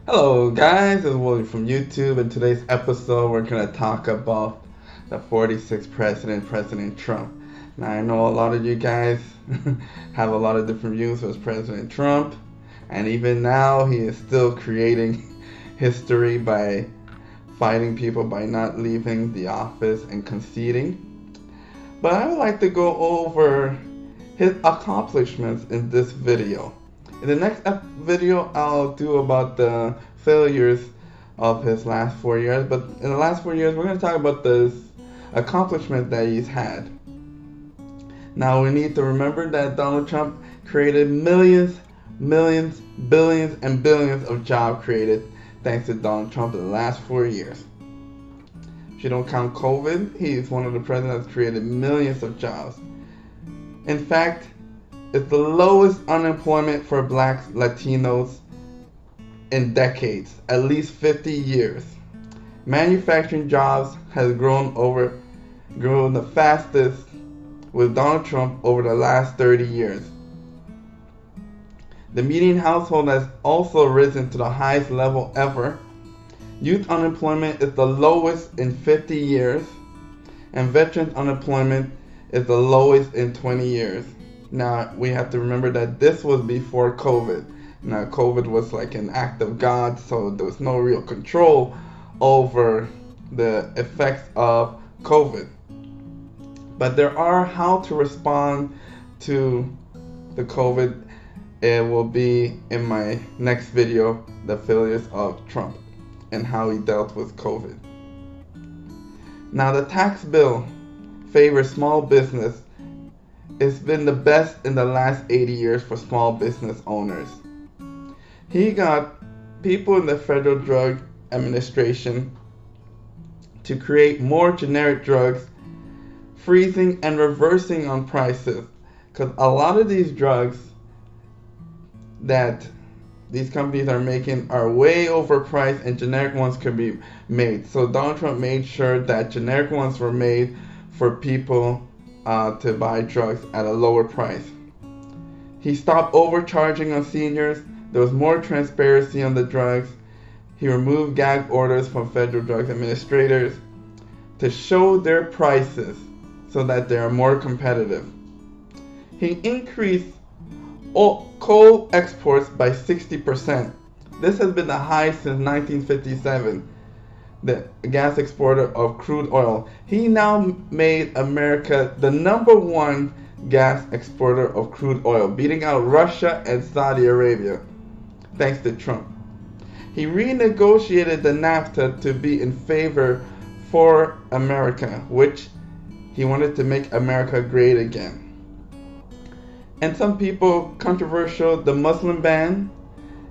Hello guys, it's William from YouTube. In today's episode we're going to talk about the 46th president, President Trump. Now I know a lot of you guys have a lot of different views with President Trump, and even now he is still creating history by fighting people by not leaving the office and conceding. But I would like to go over his accomplishments in this video. In the next video, I'll do about the failures of his last 4 years. But in the last 4 years, we're going to talk about this accomplishment that he's had. Now, we need to remember that Donald Trump created millions, billions, and billions of jobs created thanks to Donald Trump in the last 4 years. If you don't count COVID, he's one of the presidents that created millions of jobs. In fact, it's the lowest unemployment for blacks, Latinos in decades, at least 50 years. Manufacturing jobs has grown the fastest with Donald Trump over the last 30 years. The median household has also risen to the highest level ever. Youth unemployment is the lowest in 50 years, and veteran unemployment is the lowest in 20 years. Now, we have to remember that this was before COVID. Now, COVID was like an act of God, so there was no real control over the effects of COVID. But there are how to respond to the COVID. It will be in my next video, the failures of Trump and how he dealt with COVID. Now, the tax bill favors small business. It's been the best in the last 80 years for small business owners. He got people in the Federal Drug Administration to create more generic drugs, freezing and reversing on prices. Because a lot of these drugs that these companies are making are way overpriced and generic ones could be made. So Donald Trump made sure that generic ones were made for people to buy drugs at a lower price. He stopped overcharging on seniors. There was more transparency on the drugs. He removed gag orders from federal drug administrators to show their prices so that they are more competitive. He increased coal exports by 60%. This has been the highest since 1957. The gas exporter of crude oil. He now made America the #1 gas exporter of crude oil, beating out Russia and Saudi Arabia, thanks to Trump. He renegotiated the Nafta to be in favor for America, which he wanted to make America great again. And some people, controversial, the Muslim ban.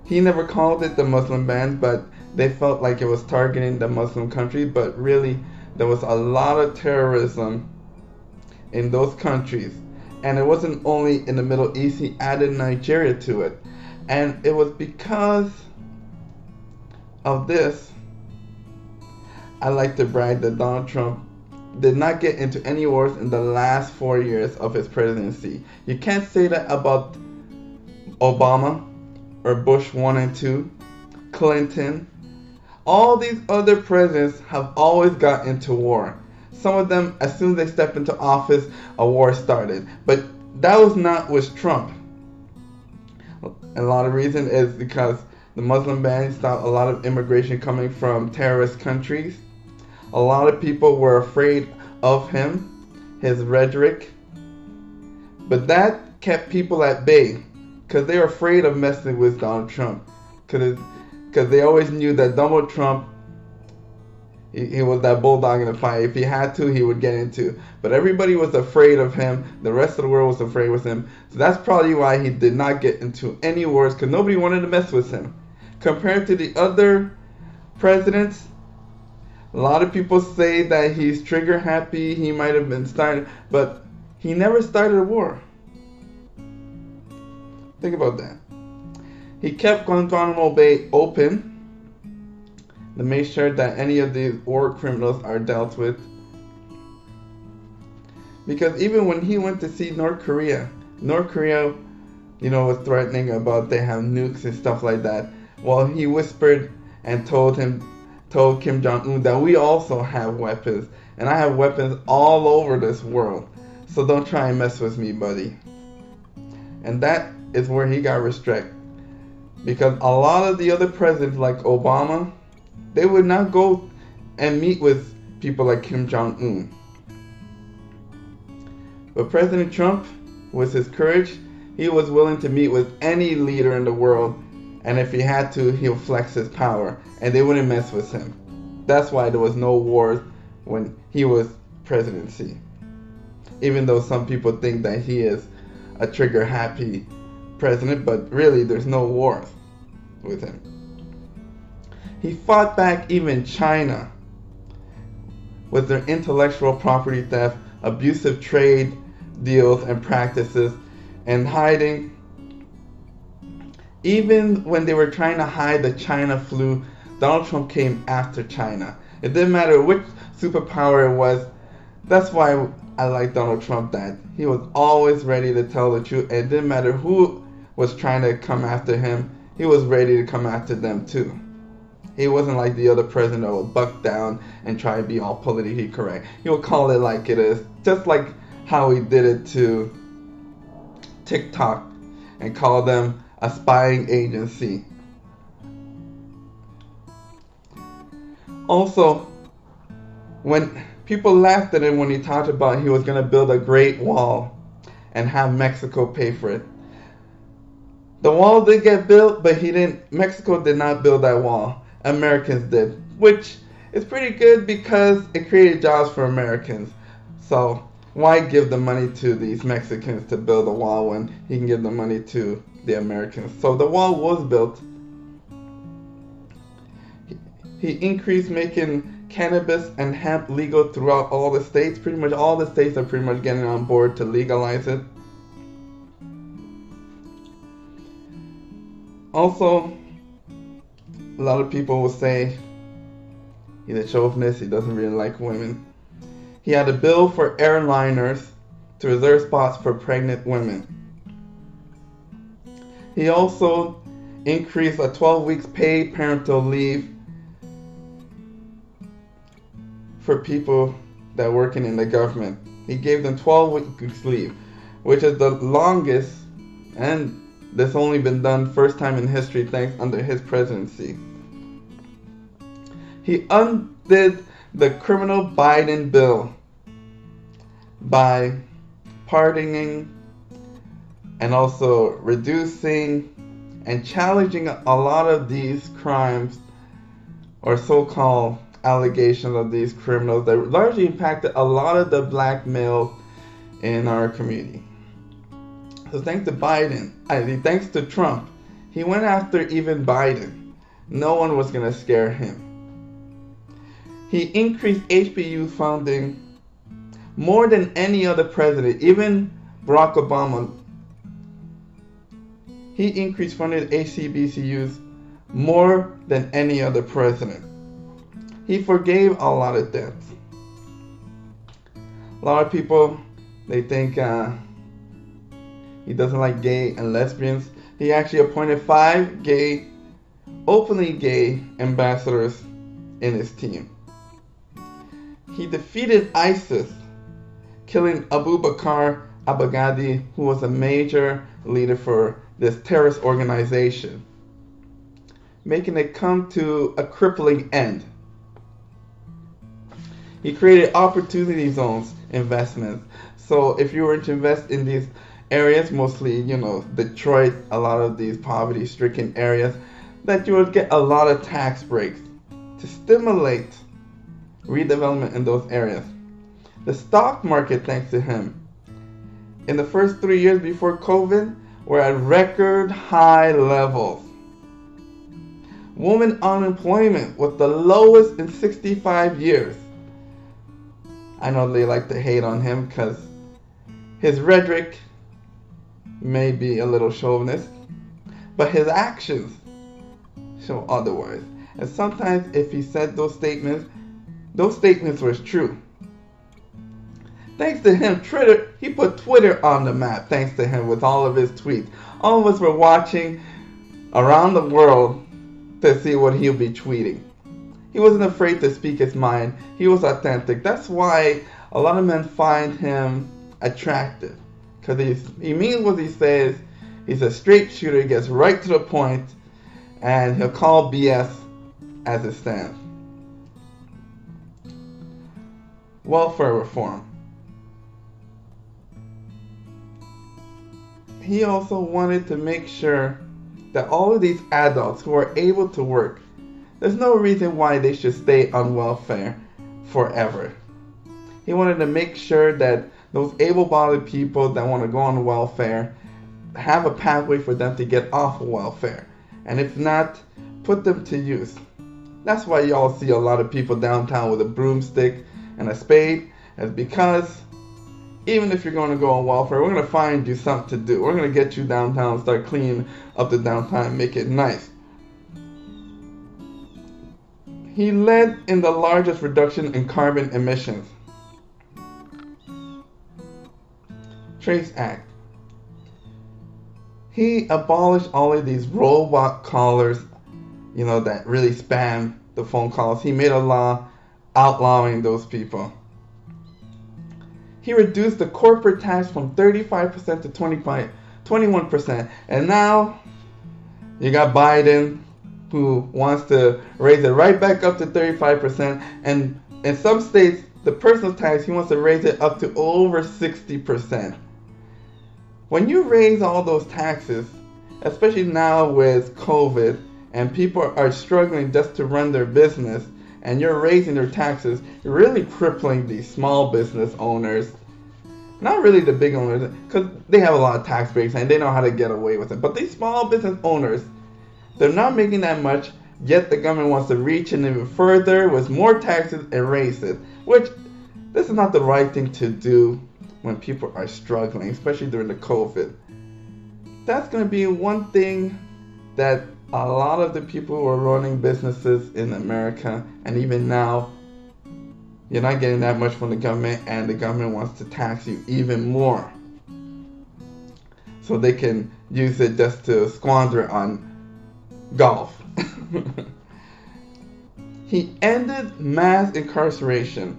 He never called it the Muslim ban, but they felt like it was targeting the Muslim countries, but really there was a lot of terrorism in those countries. And it wasn't only in the Middle East, he added Nigeria to it. And it was because of this, I like to brag that Donald Trump did not get into any wars in the last 4 years of his presidency. You can't say that about Obama or Bush 1 and 2, Clinton. All these other presidents have always got into war. Some of them, as soon as they stepped into office, a war started. But that was not with Trump. And a lot of reason is because the Muslim ban stopped a lot of immigration coming from terrorist countries. A lot of people were afraid of him, his rhetoric. But that kept people at bay because they were afraid of messing with Donald Trump. Because they always knew that Donald Trump, he was that bulldog in the fight. If he had to, he would get into. But everybody was afraid of him. The rest of the world was afraid with him. So that's probably why he did not get into any wars, because nobody wanted to mess with him. Compared to the other presidents, a lot of people say that he's trigger happy. He might have been started, but he never started a war. Think about that. He kept Guantanamo Bay open to make sure that any of these war criminals are dealt with. Because even when he went to see North Korea, was threatening about they have nukes and stuff like that. Well, he whispered and told Kim Jong-un that we also have weapons, and I have weapons all over this world. So don't try and mess with me, buddy. And that is where he got restricted. Because a lot of the other presidents like Obama, they would not go and meet with people like Kim Jong-un. But President Trump, with his courage, he was willing to meet with any leader in the world, and if he had to, he'll flex his power, and they wouldn't mess with him. That's why there was no wars when he was presidency. Even though some people think that he is a trigger-happy president, but really there's no wars with him. He fought back even China with their intellectual property theft, abusive trade deals and practices, and hiding. Even when they were trying to hide the China flu, Donald Trump came after China. It didn't matter which superpower it was. That's why I like Donald Trump, that he was always ready to tell the truth. It didn't matter who was trying to come after him, he was ready to come after them too. He wasn't like the other president that would buck down and try to be all politically correct. He would call it like it is, just like how he did it to TikTok and call them a spying agency. Also, when people laughed at him when he talked about he was going to build a great wall and have Mexico pay for it. The wall did get built, but Mexico did not build that wall. Americans did, which is pretty good because it created jobs for Americans. So why give the money to these Mexicans to build a wall when he can give the money to the Americans? So the wall was built. He increased making cannabis and hemp legal throughout all the states. Pretty much all the states are pretty much getting on board to legalize it. Also, a lot of people will say he's a chauvinist, he doesn't really like women. He had a bill for airliners to reserve spots for pregnant women. He also increased a 12 weeks paid parental leave for people that are working in the government. He gave them 12 weeks leave, which is the longest, and this only been done first time in history thanks under his presidency. He undid the criminal Biden bill by pardoning and also reducing and challenging a lot of these crimes or so-called allegations of these criminals that largely impacted a lot of the black males in our community. So thanks to thanks to Trump, he went after even Biden. No one was going to scare him. He increased HBU funding more than any other president, even Barack Obama. He increased funding to HBCUs more than any other president. He forgave a lot of debts. A lot of people, they think he doesn't like gay and lesbians. He actually appointed 5 openly gay ambassadors in his team. He defeated ISIS, killing Abu Bakr al-Baghdadi, who was a major leader for this terrorist organization, making it come to a crippling end. He created opportunity zones investments. So if you were to invest in these areas, mostly, Detroit, a lot of these poverty-stricken areas, that you would get a lot of tax breaks to stimulate redevelopment in those areas. The stock market, thanks to him, in the first 3 years before COVID, were at record high levels. Women unemployment was the lowest in 65 years. I know they like to hate on him because his rhetoric may be a little chauvinist, but his actions show otherwise. And sometimes if he said those statements were true. Thanks to him, he put Twitter on the map, thanks to him, with all of his tweets. All of us were watching around the world to see what he'll be tweeting. He wasn't afraid to speak his mind. He was authentic. That's why a lot of men find him attractive. Because he means what he says. He's a straight shooter. He gets right to the point. And he'll call BS as it stands. Welfare reform. He also wanted to make sure that all of these adults who are able to work, there's no reason why they should stay on welfare forever. He wanted to make sure that those able-bodied people that want to go on welfare have a pathway for them to get off of welfare. And if not, put them to use. That's why y'all see a lot of people downtown with a broomstick and a spade. It's because even if you're going to go on welfare, we're going to find you something to do. We're going to get you downtown and start cleaning up the downtown and make it nice. He led in the largest reduction in carbon emissions. Trace Act. He abolished all of these robocallers, that really spam the phone calls. He made a law outlawing those people. He reduced the corporate tax from 35% to 21%. And now you got Biden, who wants to raise it right back up to 35%. And in some states, the personal tax, he wants to raise it up to over 60%. When you raise all those taxes, especially now with COVID, and people are struggling just to run their business, and you're raising their taxes, you're really crippling these small business owners. Not really the big owners, because they have a lot of tax breaks and they know how to get away with it. But these small business owners, they're not making that much, yet the government wants to reach in even further with more taxes and raise it. Which, this is not the right thing to do when people are struggling, especially during the COVID. That's going to be one thing that a lot of the people who are running businesses in America, and even now, you're not getting that much from the government, and the government wants to tax you even more. So they can use it just to squander on golf. He ended mass incarceration.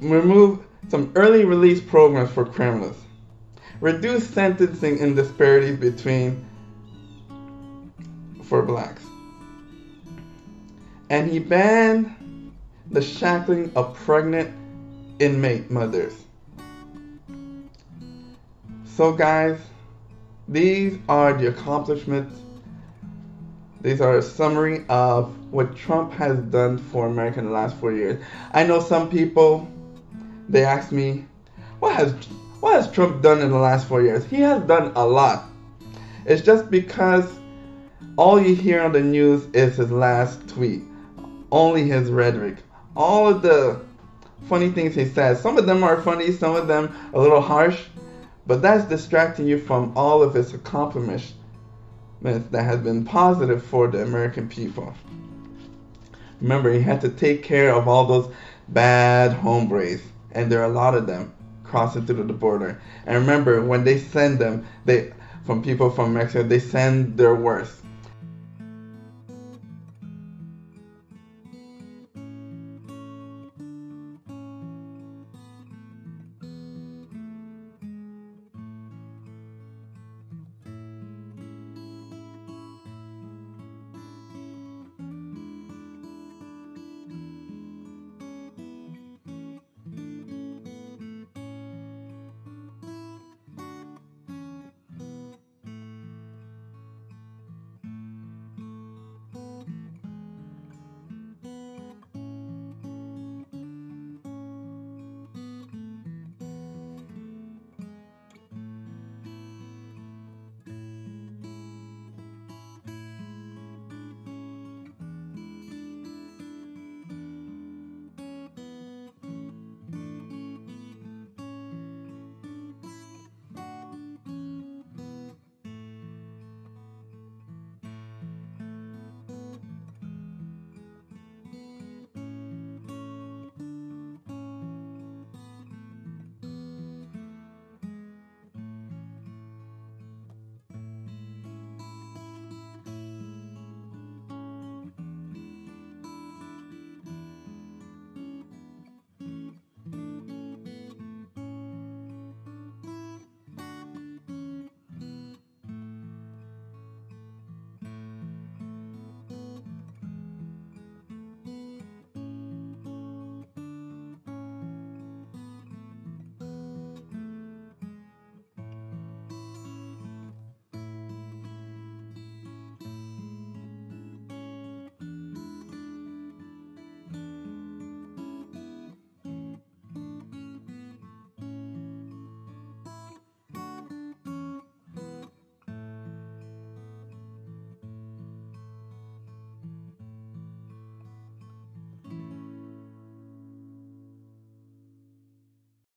Removed some early release programs for criminals. Reduced sentencing and disparities for blacks. And he banned the shackling of pregnant inmate mothers. So guys, these are the accomplishments. These are a summary of what Trump has done for America in the last 4 years. I know some people, they ask me, what has Trump done in the last 4 years? He has done a lot. It's just because all you hear on the news is his last tweet. Only his rhetoric. All of the funny things he says. Some of them are funny, some of them a little harsh. But that's distracting you from all of his accomplishments that has been positive for the American people. Remember, he had to take care of all those bad hombres. And there are a lot of them crossing through the border. And remember, when they send them, from people from Mexico, they send their worst.